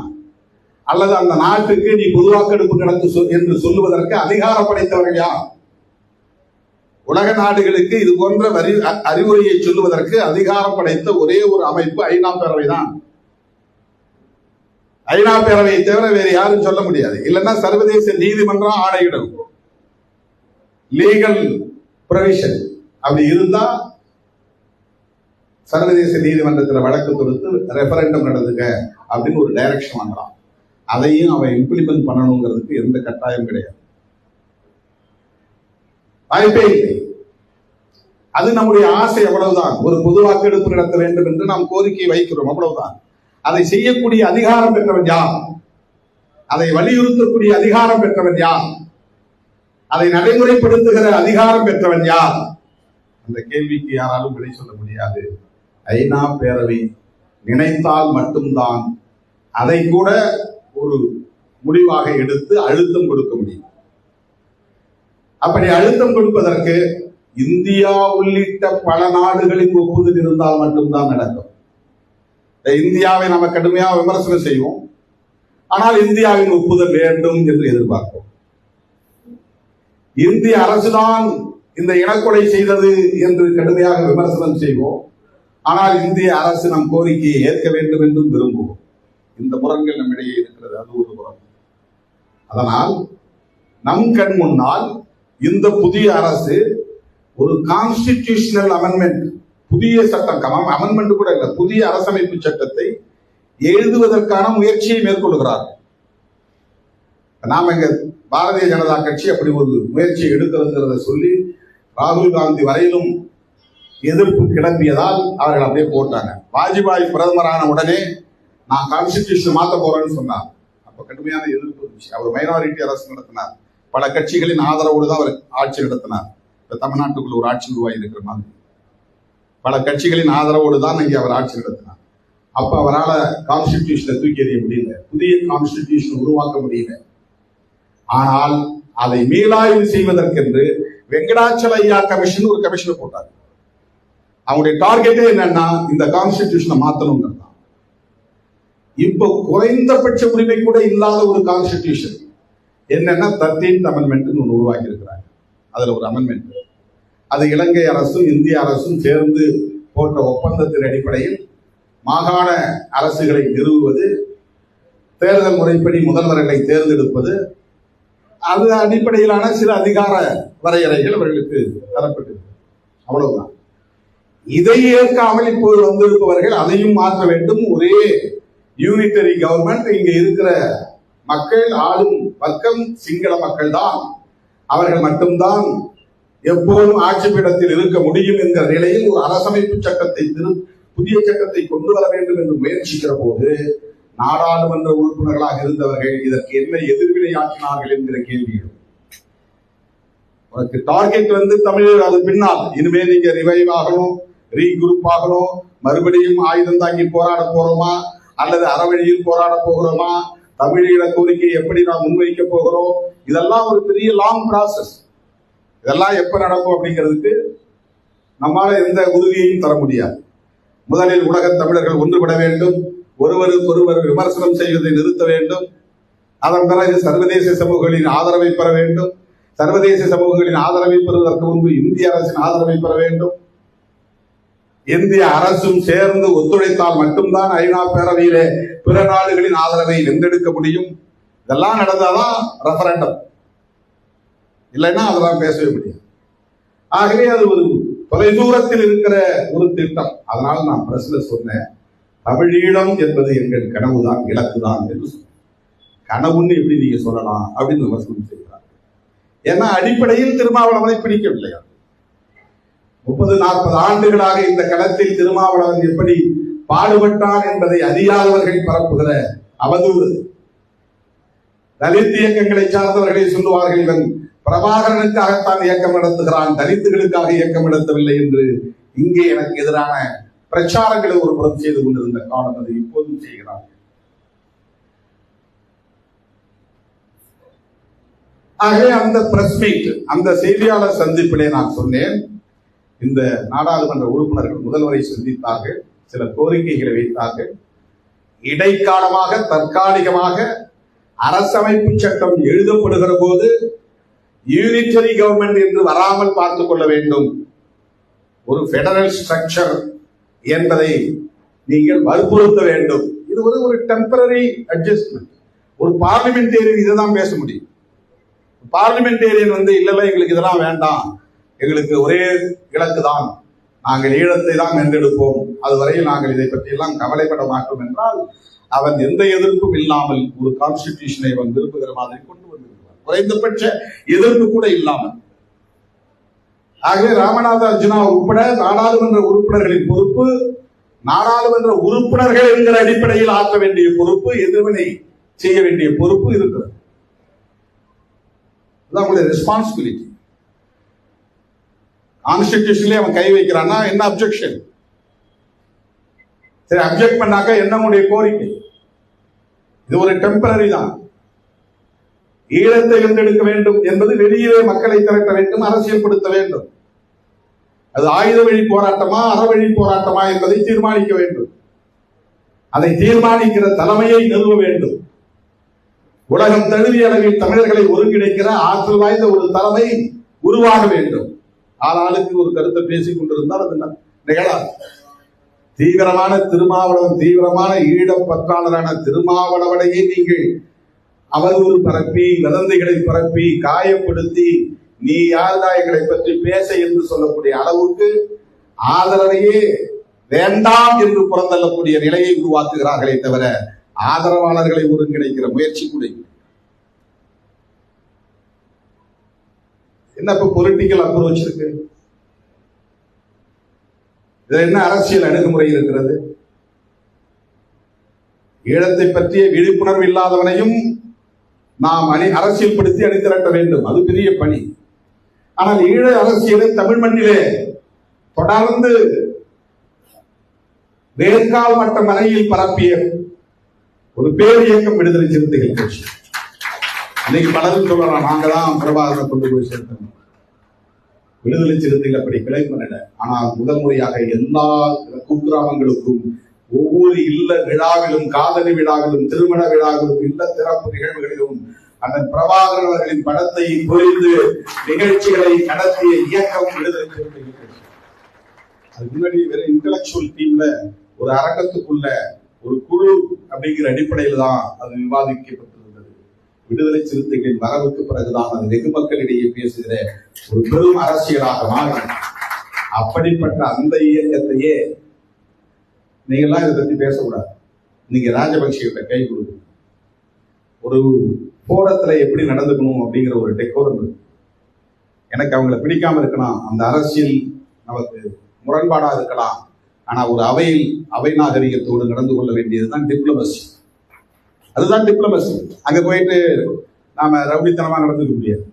S1: அல்லது அந்த நாட்டுக்கு நீ பொது வாக்கெடுப்பு நடத்து என்று சொல்லுவதற்கு அதிகாரம் படைத்தவர்கள் யார்? உலக நாடுகளுக்கு இது போன்ற அறிவுரையை சொல்லுவதற்கு அதிகாரம் படைத்த ஒரே ஒரு அமைப்பு ஐநா பேரவை தான். ஐநா பேரவையை தவிர வேறு யாரும் சொல்ல முடியாது. இல்லைன்னா சர்வதேச நீதிமன்றம் ஆணையிடும், லீகல் ப்ரொவிஷன் அப்படி இருந்தா சர்வதேச நீதிமன்றத்தில் வழக்கு தொடுத்து ரெஃபரண்டம் நடந்துங்க அப்படின்னு ஒரு டைரக்ஷன் வாங்கலாம். அதையும் அவன் இம்ப்ளிமெண்ட் பண்ணணுங்கிறதுக்கு எந்த கட்டாயம் கிடையாது, வாய்ப்பே இல்லை. அது நம்முடைய ஆசை, அவ்வளவுதான். ஒரு பொது வாக்கெடுப்பு நடத்த வேண்டும் என்று நாம் கோரிக்கை வைக்கிறோம், அவ்வளவுதான். அதை செய்யக்கூடிய அதிகாரம் பெற்றவன் யார்? அதை வலியுறுத்தக்கூடிய அதிகாரம் பெற்றவன் யார்? அதை நடைமுறைப்படுத்துகிற அதிகாரம் பெற்றவன் யார்? அந்த கேள்விக்கு யாராலும் விடை சொல்ல முடியாது. ஐநா பேரவை நினைத்தால் மட்டும்தான் அதை கூட ஒரு முடிவாக எடுத்து அழுத்தம் கொடுக்க முடியும். அப்படி அழுத்தம் கொடுப்பதற்கு இந்தியா உள்ளிட்ட பல நாடுகளின் ஒப்புதல் இருந்தால் மட்டும்தான் நடக்கும். இந்தியாவை நம்ம கடுமையாக விமர்சனம் செய்வோம், ஆனால் இந்தியாவின் ஒப்புதல் வேண்டும் என்று எதிர்பார்ப்போம். இந்திய அரசுதான் இந்த இனக்கொலை செய்தது என்று கடுமையாக விமர்சனம் செய்வோம், ஆனால் இந்திய அரசு நம் கோரிக்கையை ஏற்க வேண்டும் என்றும் விரும்புவோம். இந்த முரண்கள் நம்மிடையே இருக்கிறது. அது ஒரு முரண். அதனால் நம் கண் முன்னால் இந்த புதிய அரசு ஒரு கான்ஸ்டிடியூஷனல் அமெண்ட்மெண்ட், புதிய சட்டம், அமெண்ட்மெண்ட் கூட இல்லை, புதிய அரசமைப்பு சட்டத்தை எழுதுவதற்கான முயற்சியை மேற்கொள்கிறார்கள். நாம இங்க பாரதிய ஜனதா கட்சி அப்படி ஒரு முயற்சியை எடுக்கிறதுங்கிறத சொல்லி ராகுல் காந்தி வரையிலும் எதிர்ப்பு கிளம்பியதால் அவர்கள் அப்படியே போட்டாங்க. வாஜ்பாய் பிரதமரான உடனே நான் கான்ஸ்டிடியூஷன் மாற்ற போறேன்னு சொன்னார். அப்ப கடுமையான எதிர்ப்பு இருந்துச்சு. அவர் மைனாரிட்டி அரசு நடத்தினார். பல கட்சிகளின் ஆதரவோடு தான் அவர் ஆட்சி நடத்தினார். இப்ப தமிழ்நாட்டுக்குள்ள ஒரு ஆட்சி உருவாகி இருக்கிற மாதிரி பல கட்சிகளின் ஆதரவோடு தான் இங்கே அவர் ஆட்சி நடத்தினார். அப்ப அவரால் கான்ஸ்டிடியூஷனை தூக்கி எறிய முடியல, புதிய கான்ஸ்டிடியூஷன் உருவாக்க முடியல. ஆனால் அதை மீளாய்வு செய்வதற்கென்று வெங்கடாச்சலையா கமிஷன் ஒரு கமிஷனை போட்டார். அவங்களுடைய டார்கெட்டே என்னன்னா இந்த கான்ஸ்டிடியூஷனை மாத்தணும். இப்ப குறைந்தபட்ச உரிமை கூட இல்லாத ஒரு கான்ஸ்டிடியூஷன் என்னன்னா 13th அமெண்ட்மெண்ட் ஒன்று உருவாக்கி இருக்கிறாங்க. அதுல ஒரு அமெண்ட்மெண்ட் அது இலங்கை அரசும் இந்திய அரசும் சேர்ந்து போட்ட ஒப்பந்தத்தின் அடிப்படையில் மாகாண அரசுகளை நிறுவுவது, தேர்தல் முறைப்படி முதல்வர்களை தேர்ந்தெடுப்பது, அது அடிப்படையிலான சில அதிகார வரையறைகள் அவர்களுக்கு தரப்பட்டது. அவ்வளவுதான். இதை ஏற்காமல் இப்போது வந்திருப்பவர்கள் அதையும் மாற்ற வேண்டும். ஒரே யூனிட்டரி கவர்மெண்ட், இங்க இருக்கிற மக்கள், ஆளும் வர்க்கம் சிங்கள மக்கள் தான், அவர்கள் மட்டும்தான் எப்போதும் ஆட்சி பீடத்தில் இருக்க முடியும் என்கிற நிலையில் ஒரு அரசமைப்பு சட்டத்தை, புதிய சட்டத்தை கொண்டு வர வேண்டும் என்று முயற்சிக்கிற போது நாடாளுமன்ற உறுப்பினர்களாக இருந்தவர்கள் இதற்கு என்ன எதிர்வினையாற்றினார்கள் என்கிற கேள்விகள். உனக்கு டார்கெட் தமிழர், அது பின்னால் இனிமே நீங்க ரிவைவ் ஆகணும், ரீகுரூப் ஆகணும், மறுபடியும் ஆயுதம் தாங்கி போராட போறோமா அல்லது அறவழியில் போராட போகிறோமா, தமிழீழ கோரிக்கை எப்படி நாம் முன்வைக்க போகிறோம், இதெல்லாம் ஒரு பெரிய லாங் ப்ராசஸ். இதெல்லாம் எப்ப நடக்கும் அப்படிங்கிறதுக்கு நம்மால எந்த உறுதியையும் தர முடியாது. முதலில் உலக தமிழர்கள் ஒன்றுபட வேண்டும், ஒருவருக்கு ஒருவர் விமர்சனம் செய்வதை நிறுத்த வேண்டும். அதன் பிறகு சர்வதேச சமூகங்களின் ஆதரவை பெற வேண்டும். சர்வதேச சமூகங்களின் ஆதரவை பெறுவதற்கு முன்பு இந்திய அரசின் ஆதரவை பெற வேண்டும். இந்திய அரசும் சேர்ந்து ஒத்துழைத்தால் மட்டும்தான் ஐநா பேரவையிலே பிற நாடுகளின் ஆதரவை வென்றெடுக்க முடியும். இதெல்லாம் நடந்தாதான் ரெஃபரண்டம், இல்லைன்னா அதெல்லாம் பேசவே முடியாது. ஆகவே அது ஒரு தொலைதூரத்தில் இருக்கிற ஒரு திட்டம். அதனால நான் பிரஸ்ல சொன்னேன், தமிழீழம் என்பது எங்கள் கனவுதான், இலக்குதான் என்று சொன்னேன். கனவுன்னு எப்படி நீங்க சொல்லலாம் அப்படின்னு விமர்சனம் செய்கிறார். ஏன்னா அடிப்படையில் திருமாவளவனை பிடிக்கவில்லை. 30-40 ஆண்டுகளாக இந்த களத்தில் திருமாவளவன் எப்படி பாடுபட்டான் என்பதை அறியாதவர்கள் பரப்புகிற அவதூறு. தலித் இயக்கங்களை சார்ந்தவர்களை சொல்லுவார்கள், இவன் பிரபாகரனுக்காகத்தான் இயக்கம் நடத்துகிறான், தலித்துகளுக்காக இயக்கம் நடத்தவில்லை என்று இங்கே எனக்கு எதிரான பிரச்சாரங்களை ஒரு புறம் செய்து கொண்டிருந்த காலம் அது இப்போதும் செய்கிறார். ஆகவே அந்த பிரஸ் மீட், அந்த செய்தியாளர் சந்திப்பிலே நான் சொன்னேன், இந்த நாடாளுமன்ற உறுப்பினர்கள் முதல்வரை சந்தித்தார்கள், சில கோரிக்கைகளை வைத்தார்கள். இடைக்காலமாக தற்காலிகமாக அரசமைப்பு சட்டம் எழுதப்படுகிற போது யூனிட்டரி கவர்மெண்ட் என்று வராமல் பார்த்துக் கொள்ள வேண்டும், ஒரு பெடரல் ஸ்ட்ரக்சர் என்பதை நீங்கள் வற்புறுத்த வேண்டும். இது ஒரு டெம்பரரி அட்ஜஸ்ட்மெண்ட். ஒரு பார்லிமெண்டேரியன் இதைதான் பேச முடியும். பார்லிமெண்டேரியன் இல்ல எங்களுக்கு இதெல்லாம் வேண்டாம், எங்களுக்கு ஒரே இலக்கு தான், நாங்கள் ஈழத்தை தான் வென்றெடுப்போம், அதுவரையில் நாங்கள் இதை பற்றி எல்லாம் கவலைப்பட மாட்டோம் என்றால் அவன் எந்த எதிர்ப்பும் இல்லாமல் ஒரு கான்ஸ்டிடியூஷனை அவன் விரும்புகிற மாதிரி கொண்டு வந்திருக்கிறான், குறைந்தபட்ச எதிர்ப்பு கூட இல்லாமல். ஆகவே ராமநாத அர்ஜுனா உட்பட நாடாளுமன்ற உறுப்பினர்களின் பொறுப்பு, நாடாளுமன்ற உறுப்பினர்கள் என்கிற அடிப்படையில் ஆற்ற வேண்டிய பொறுப்பு, எதிர்வினை செய்ய வேண்டிய பொறுப்பு இருக்கிறது. ரெஸ்பான்சிபிலிட்டி. கான்ஸ்டிடியூஷன்லயே அவன் கை வைக்கிறான்னா என்ன அப்ஜெக்ஷன்? சரி, அப்ஜெக்ட் பண்ணாக்க என்ன உடைய கோரிக்கை? இது ஒரு டெம்பரரி தான். ஈழத்தை வென்றெடுக்க வேண்டும் என்பது வெளியே மக்களை திரட்ட வேண்டும், அரசியல்படுத்த வேண்டும். அது ஆயுத வழி போராட்டமா அறவழி போராட்டமா என்பதை தீர்மானிக்க வேண்டும். அதை தீர்மானிக்கிற தலைமையை நிறுவ வேண்டும். உலகம் தழுவிய அளவில் தமிழர்களை ஒருங்கிணைக்கிற ஆற்றல் வாய்ந்த ஒரு தலைமை உருவாக வேண்டும். ஆளாளுக்கு ஒரு கருத்தை பேசிக் கொண்டிருந்தால் அது நிகழாது. தீவிரமான திருமாவளவன், தீவிரமான ஈழப்பற்றாளரான திருமாவளவனையே நீங்கள் அவதூறு பரப்பி, வதந்திகளை பரப்பி, காயப்படுத்தி, நீ யார்தா எங்களை பற்றி பேச என்று சொல்லக்கூடிய அளவுக்கு ஆதரவையே வேண்டாம் என்று புறந்தள்ளக்கூடிய நிலையை உருவாக்குகிறார்களே தவிர ஆதரவாளர்களை ஒருங்கிணைக்கிற முயற்சி கூட என்ன. இப்ப பொலிட்டிக்கல் அப்ரோச் இருக்கு, இதுல என்ன அரசியல் அணுகுமுறை இருக்கிறது? ஈழத்தை பற்றிய விழிப்புணர்வு இல்லாதவனையும் நாம் அரசியல் படுத்தி அணிதிரட்ட வேண்டும், அது பெரிய பணி. ஆனால் ஈழ அரசியலை தமிழ் மண்ணிலே தொடர்ந்து வேர்கால் மட்ட மனையில் பரப்பிய ஒரு பேர் இயக்கம் விடுதலை சிறுத்தைகள் கட்சி. இன்னைக்கு பலரும் சொல்லலாம், நாங்க தான் பிரபாகரனை கொண்டு போய் சேர்த்தோம். விடுதலை சிறுத்தைகள் அப்படி கிளை பண்ணல. ஆனால் முதல் முறையாக எல்லா குக்கிராமங்களுக்கும் ஒவ்வொரு இல்ல விழாவிலும், காதலி விழாவிலும், திருமண விழாவிலும், இல்ல சிறப்பு நிகழ்வுகளிலும் அந்த பிரபாகரன் அவர்களின் படத்தை புரிந்து நிகழ்ச்சிகளை நடத்திய இயக்கம் விடுதலை சிறுத்தைகள் கட்சி. அதுக்கு முன்னாடி வெறும் இன்டலெக்சுவல் டீம்ல ஒரு அரங்கத்துக்குள்ள ஒரு குழு அப்படிங்கிற அடிப்படையில் தான் அது விவாதிக்கப்பட்டிருந்தது. விடுதலை சிறுத்தைகளின் வரவுக்கு பிறகுதான் அது வெகு மக்களிடையே பேசுகிற ஒரு பெரும் அரசியலாக மாறி, அப்படிப்பட்ட அந்த இயக்கத்தையே நீங்கெல்லாம் இதை பத்தி பேசக்கூடாது. நீங்க ராஜபக்சேகிட்ட கை கொடுங்க. ஒரு போரத்துல எப்படி நடந்துக்கணும் அப்படிங்கிற ஒரு டெக்கோரம் இருக்கு. எனக்கு அவங்களை பிடிக்காம இருக்கலாம், அந்த அரசியல் நமக்கு முரண்பாடா இருக்கலாம். ஆனா ஒரு அவையில் அவை நாகரிகத்தோடு நடந்து கொள்ள வேண்டியதுதான் டிப்ளமசி. அதுதான் டிப்ளமசி. அங்க போயிட்டு நாம ரவுடித்தனமா நடந்துக்க முடியாது,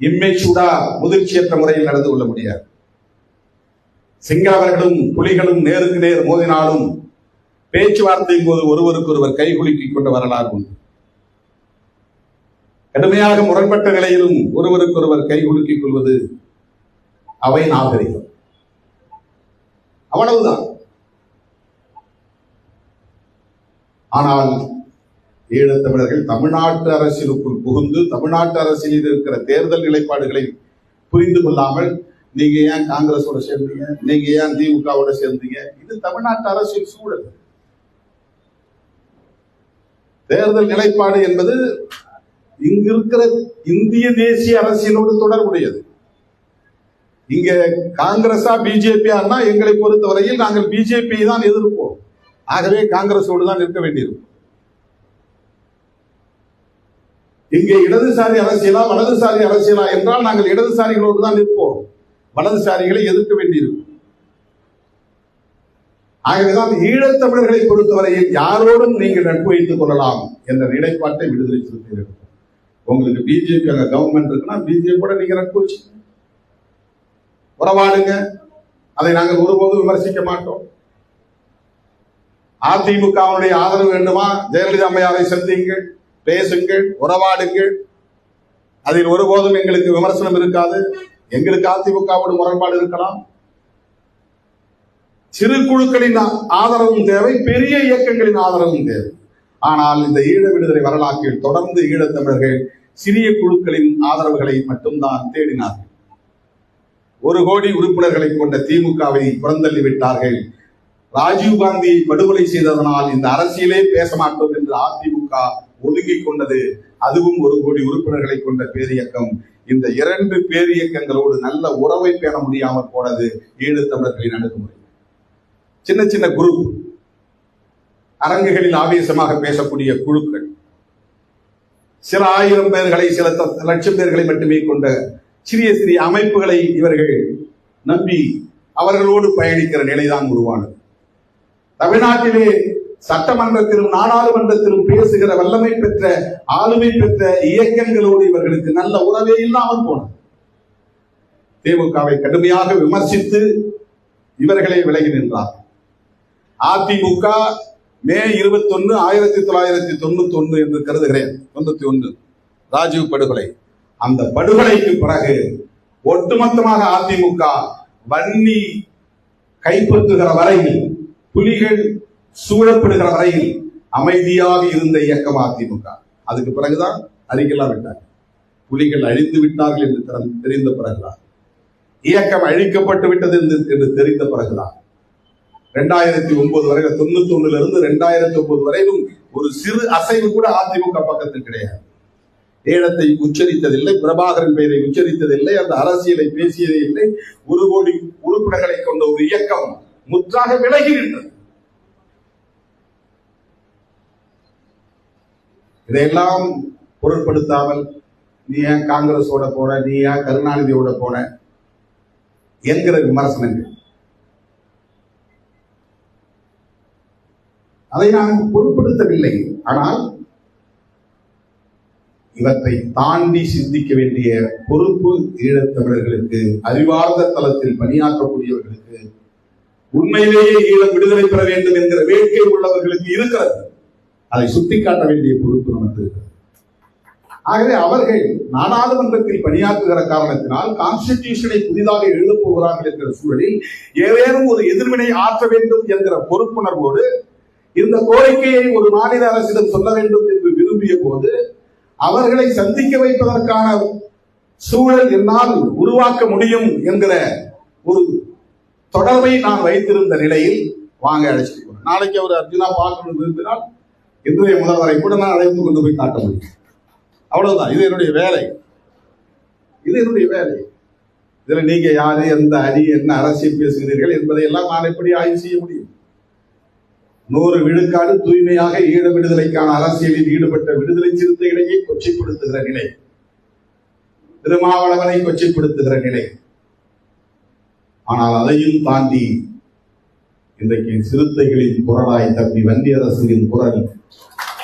S1: இம்மெச்சூர்டா முதிர்ச்சியற்ற முறையில் நடந்து கொள்ள முடியாது. சிங்களவர்களும் புலிகளும் நேருக்கு நேர் மோதினாலும் பேச்சுவார்த்தையின் போது ஒருவருக்கு ஒருவர் கைகுலுக்கிக் கொண்ட வரலாறு உண்டு. கடுமையாக முரண்பட்ட நிலையிலும் ஒருவருக்கு ஒருவர் கைகுலுக்கிக் கொள்வது அவை நாகரிகம். அவ்வளவுதான். ஆனால் ஈழத்தமிழர்கள் தமிழ்நாட்டு அரசியலுக்குள் புகுந்து தமிழ்நாட்டு அரசியலில் இருக்கிற தேர்தல் நிலைப்பாடுகளை புரிந்து கொள்ளாமல், நீங்க ஏன் காங்கிரஸோட சேர்ந்தீங்க, நீங்க ஏன் திமுகவோட சேர்ந்தீங்க, இது தமிழ்நாட்டு அரசியல் சூழல். தேர்தல் நிலைப்பாடு என்பது இங்க இருக்கிற இந்திய தேசிய அரசியலோடு தொடர்புடையது. இங்க காங்கிரஸா பிஜேபியா எங்களை பொறுத்தவரையில் நாங்கள் பிஜேபி தான் எதிர்ப்போம். ஆகவே காங்கிரஸோடு தான் இருக்க வேண்டியிருக்கும். இங்கே இடதுசாரி அரசியலா வலதுசாரி அரசியலா என்றால் நாங்கள் இடதுசாரிகளோடு தான் இருப்போம், வலதுசாரிகளை எதிர்க்க வேண்டியிருக்கும். ஆகவேதான் ஈழத்தமிழர்களை பொறுத்தவரையில் யாரோடும் நீங்கள் நட்பு வைத்துக் கொள்ளலாம் என்ற நிலைப்பாட்டை விடுதலை சிறுத்தைகள். உங்களுக்கு பிஜேபி அங்க கவர்மெண்ட் இருக்குன்னா பிஜேபியோட நீங்க நட்பு வச்சு உறவாடுங்க, அதை நாங்கள் ஒருபோதும் விமர்சிக்க மாட்டோம். அதிமுகவுடைய ஆதரவு வேண்டுமா, ஜெயலலிதா அம்மையாரை சந்தியுங்கள், பேசுங்கள், உறவாடுங்கள். அதில் ஒருபோதும் எங்களுக்கு விமர்சனம் இருக்காது. எங்களுக்கு அதிமுகவோடு முரண்பாடு இருக்கலாம். சிறு குழுக்களின் ஆதரவும் தேவை, பெரிய இயக்கங்களின் ஆதரவும் தேவை. ஆனால் இந்த ஈழ விடுதலை வரலாற்றில் தொடர்ந்து ஈழத்தமிழர்கள் சிறிய குழுக்களின் ஆதரவுகளை மட்டும்தான் தேடினார்கள். 1 கோடி உறுப்பினர்களை கொண்ட திமுகவை புறந்தள்ளி விட்டார்கள். ராஜீவ்காந்தியை படுகொலை செய்ததனால் இந்த அரசியலே பேச மாட்டோம் என்று அதிமுக ஒதுங்கிக் கொண்டது. அதுவும் 1 கோடி உறுப்பினர்களை கொண்ட பேரியக்கம். இந்த 2 பேரியக்கங்களோடு நல்ல உறவை பேண முடியாமல் போனது ஈழத்தமிழர்களின் அணுகுமுறை. சின்ன சின்ன குரூப், அரங்குகளில் ஆவேசமாக பேசக்கூடிய குழுக்கள், சில 1000 பேர்களை, சில லட்சம் பேர்களை மட்டுமே கொண்ட சிறிய சிறிய அமைப்புகளை இவர்கள் நம்பி அவர்களோடு பயணிக்கிற நிலைதான் உருவானது. தமிழ்நாட்டிலே சட்டமன்றத்திலும் நாடாளுமன்றத்திலும் பேசுகிற வல்லமை பெற்ற, ஆளுமை பெற்ற இயக்கங்களோடு இவர்களுக்கு நல்ல உறவே இல்லாமல் போனது. திமுகவை கடுமையாக விமர்சித்து இவர்களை விலகி நின்றார். அதிமுக மே 21, 1991 என்று கருதுகிறேன், 91 ராஜீவ் படுகொலை. அந்த படுகொலைக்கு பிறகு ஒட்டுமொத்தமாக அதிமுக வன்னி கைப்பற்றுகிற வரையில், புலிகள் சூழப்படுகிற வரையில் அமைதியாக இருந்த இயக்கம் அதிமுக. அதுக்கு பிறகுதான் அறிக்கையெல்லாம் விட்டார். புலிகள் அழிந்து விட்டார்கள் என்று தெரிந்த பிறகுதான், இயக்கம் அழிக்கப்பட்டு விட்டது என்று தெரிந்த பிறகுதான் 2009 வரை 91 இருந்து 2009 வரையிலும் ஒரு சிறு அசைவு கூட அதிமுக பக்கத்தில் கிடையாது. ஈழத்தை உச்சரித்ததில்லை, பிரபாகரன் பெயரை உச்சரித்ததில்லை, அந்த அரசியலை பேசியதே இல்லை. 1 கோடி உறுப்பினர்களை கொண்ட ஒரு இயக்கம் முற்றாக விலகி நின்றது. இதையெல்லாம் பொருட்படுத்தாமல் நீ ஏன் காங்கிரஸோட போன, நீ ஏன் கருணாநிதியோட போன என்கிற விமர்சனங்கள், அதை நான் பொருட்படுத்தவில்லை. ஆனால் இவற்றை தாண்டி சிந்திக்க வேண்டிய பொறுப்பு ஈழத்தமிழர்களுக்கு, அறிவார்ந்த தளத்தில் பணியாற்றக்கூடியவர்களுக்கு, உண்மையிலேயே ஈழம் விடுதலை பெற வேண்டும் என்கிற வேட்கை உள்ளவர்களுக்கு இருக்கிறது. அதை சுட்டிக்காட்ட வேண்டிய பொறுப்பு நமக்கு இருக்கிறது. ஆகவே அவர்கள் நாடாளுமன்றத்தில் பணியாற்றுகிற காரணத்தினால் கான்ஸ்டிடியூஷனை புதிதாக எழுதப் போகிறார்கள் என்கிற சூழலில் ஏதேனும் ஒரு எதிர்வினை ஆற்ற வேண்டும் என்கிற பொறுப்புணர்வோடு இந்த கோரிக்கையை ஒரு மாநில அரசிடம் சொல்ல வேண்டும் என்று விரும்பிய போது அவர்களை சந்திக்க வைப்பதற்கான சூழல் என்னால் உருவாக்க முடியும் என்கிற ஒரு தொடர்பை நான் வைத்திருந்த நிலையில் வாங்க அழைச்சிட்டு போனேன். நாளைக்கு அவர் அர்ஜுனா பார்க்கணும் விரும்பினால் இன்றைய முதல்வரை கூட நான் அழைத்து கொண்டு போய் காட்ட முடியும். அவ்வளவுதான். இது என்னுடைய வேலை. இது என்னுடைய வேலை. இதுல நீங்க யாரு, எந்த அணி, என்ன அரசியல் பேசுகிறீர்கள் என்பதையெல்லாம் நான் எப்படி ஆய்வு செய்ய முடியும்? 100 விழுக்காடு தூய்மையாக ஈழ விடுதலைக்கான அரசியலில் ஈடுபட்ட விடுதலை சிறுத்தைகளையே கொச்சைப்படுத்துகிற நிலை, திருமாவளவனை கொச்சைப்படுத்துகிற நிலை. ஆனால் அதையும் தாண்டி இன்றைக்கு சிறுத்தைகளின் குரலாய் தம்பி வன்னியரசின் குரல்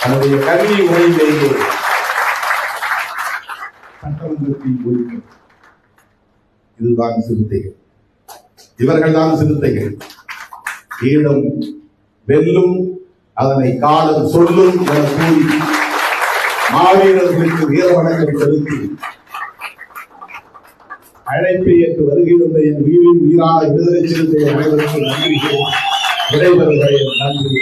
S1: தன்னுடைய கல்வி உரையிலேயே சட்டமன்றத்தில் ஒழிக்கும். இதுதான் சிறுத்தைகள். இவர்கள்தான் சிறுத்தைகள். ஈழம் வெல்லும், அதனை காலம் சொல்லும் என கூறி மாவீரர்களுக்கு வீர வணக்கம் செலுத்தி அழைப்பை ஏற்று வருகின்ற என் உயிரின் உயிரான விடுதலை சிறுத்தை அனைவருக்கும் நன்றி விடைபெறுகிறேன். நன்றி.